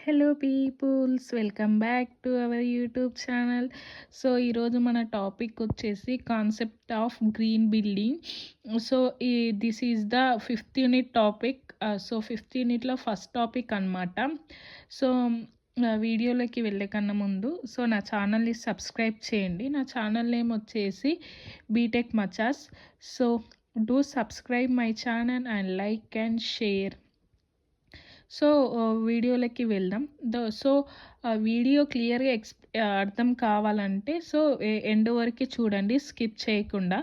Hello peoples, welcome back to our YouTube channel. So ఈరోజు మన topic వచ్చేసి concept of green building. So this is the fifth unit topic. So fifth యూనిట్లో first topic అనమాట. So వీడియోలోకి వెళ్ళే కన్నా ముందు నా ఛానల్ని సబ్స్క్రైబ్ చేయండి. నా ఛానల్ నేమ్ వచ్చేసి BTech Machas. So do subscribe my channel and like and share. So వీడియోలోకి వెళ్దాం. వీడియో క్లియర్గా అర్థం కావాలంటే ఎండ్ వరకు చూడండి, స్కిప్ చేయకుండా.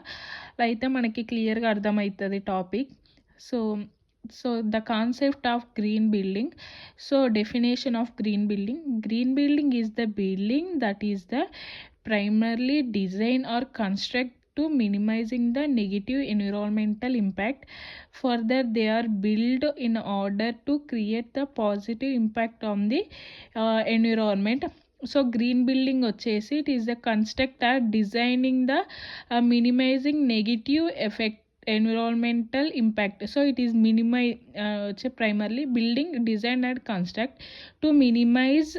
అయితే మనకి క్లియర్గా అర్థమవుతుంది topic. So the concept of green building. Definition of green building. Green building is the building that is the primarily design or construct to minimizing the negative environmental impact. Further, they are built in order to create the positive impact on the environment. So green building వచ్చేసి it is the construct or designing the minimizing negative effect environmental impact. So it is primarily building design and construct to minimize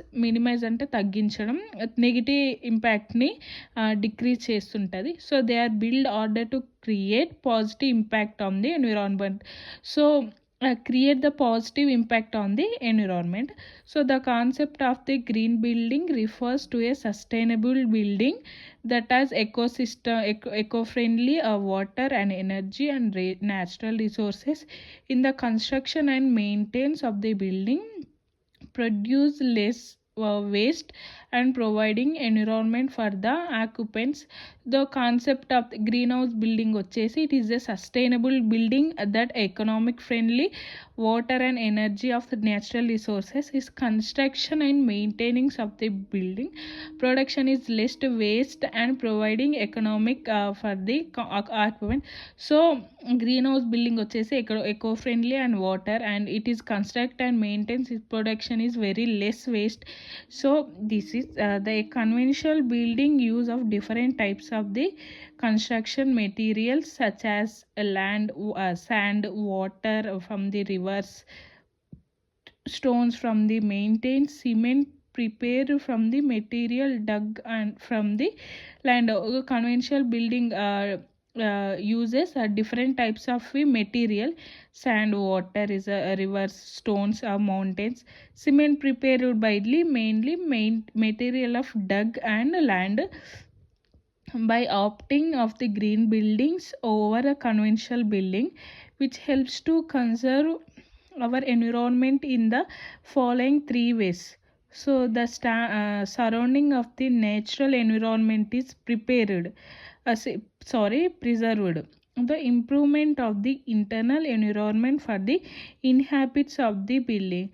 అంటే తగ్గించడం, negative ఇంపాక్ట్ని decrease చేస్తుంటుంది. So they are build order to create positive impact on the environment. So create the positive impact on the environment. So the concept of the green building refers to a sustainable building that has eco-friendly water and energy and natural resources in the construction and maintenance of the building, produce less waste and providing environment for the occupants. The concept of the greenhouse building వచ్చేసి it is a sustainable building that economic friendly water and energy of the natural resources is construction and maintenance of the building, production is less waste and providing economic for the occupant. So greenhouse building వచ్చేసి eco friendly and water, and it is construct and maintains its production is very less waste. So this is the conventional building use of different types of the construction materials such as land, sand, water from the rivers, stones from the mountains, cement prepared from the material dug and from the land. Conventional building uses different types of material. Sand, water is rivers, stones or mountains. Cement prepared by mainly material of dug and land. By opting of the green buildings over a conventional building, which helps to conserve our environment in the following three ways. So the surrounding of the natural environment is preserved. The improvement of the internal environment for the inhabitants of the building.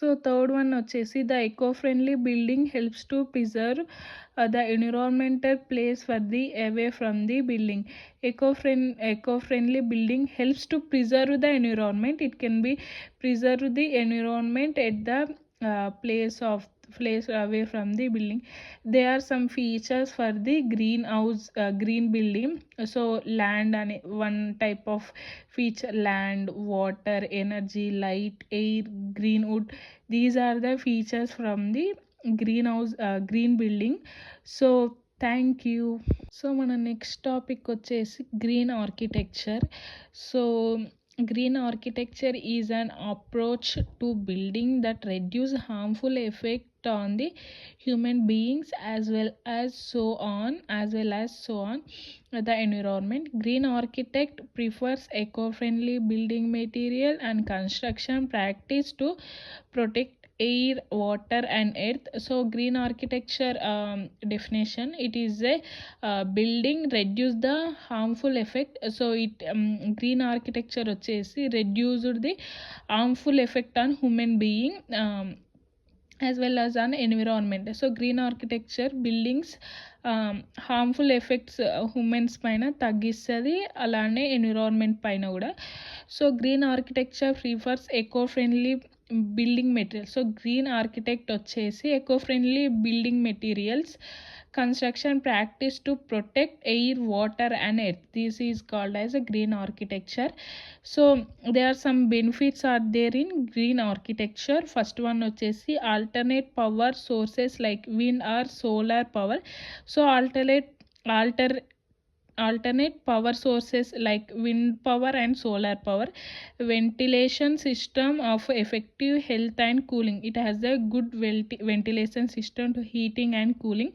So third one వచ్చేసి the eco-friendly building helps to preserve the environmental place for the away from the building. Eco-friendly building helps to preserve the environment. It can be preserve the environment at the place away from the building. There are some features for the green building. So land and one type of feature: land, water, energy, light, air, green wood. These are the features from the green building. So thank you. So మన next topic వచ్చేసి green architecture. So green architecture is an approach to building that reduce harmful effect on the human beings as well as so on the environment. Green architect prefers eco-friendly building material and construction practice to protect air, water and earth. So green architecture definition: it is a building reduce the harmful effect. So it green architecture వచ్చేసి reduced the harmful effect on human being as well as on environment. So green architecture buildings harmful effects humans పైన తగ్గిస్తుంది, అలానే environment పైన కూడా. So green architecture prefers eco friendly building materials. So green architect వచ్చేసి eco friendly building materials construction practice to protect air, water and earth. This is called as a green architecture. So there are some benefits are there in green architecture. First one వచ్చేసి alternate power sources like wind or solar power. So alternate power sources like wind power and solar power. Ventilation system of effective health and cooling. It has a good ventilation system to heating and cooling.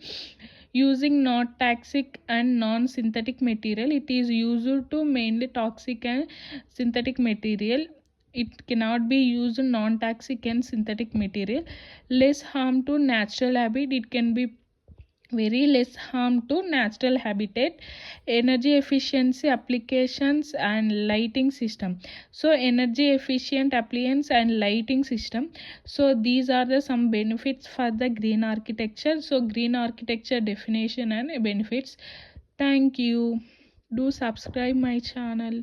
Using not toxic and non-synthetic material. It is used to mainly toxic and synthetic material. It cannot be used non-toxic and synthetic material. Less harm to natural habitat. It can be very less harm to natural habitat. Energy efficiency applications and lighting system. So energy efficient appliance and lighting system. So these are the some benefits for the green architecture. So green architecture definition and benefits. Thank you. Do subscribe my channel.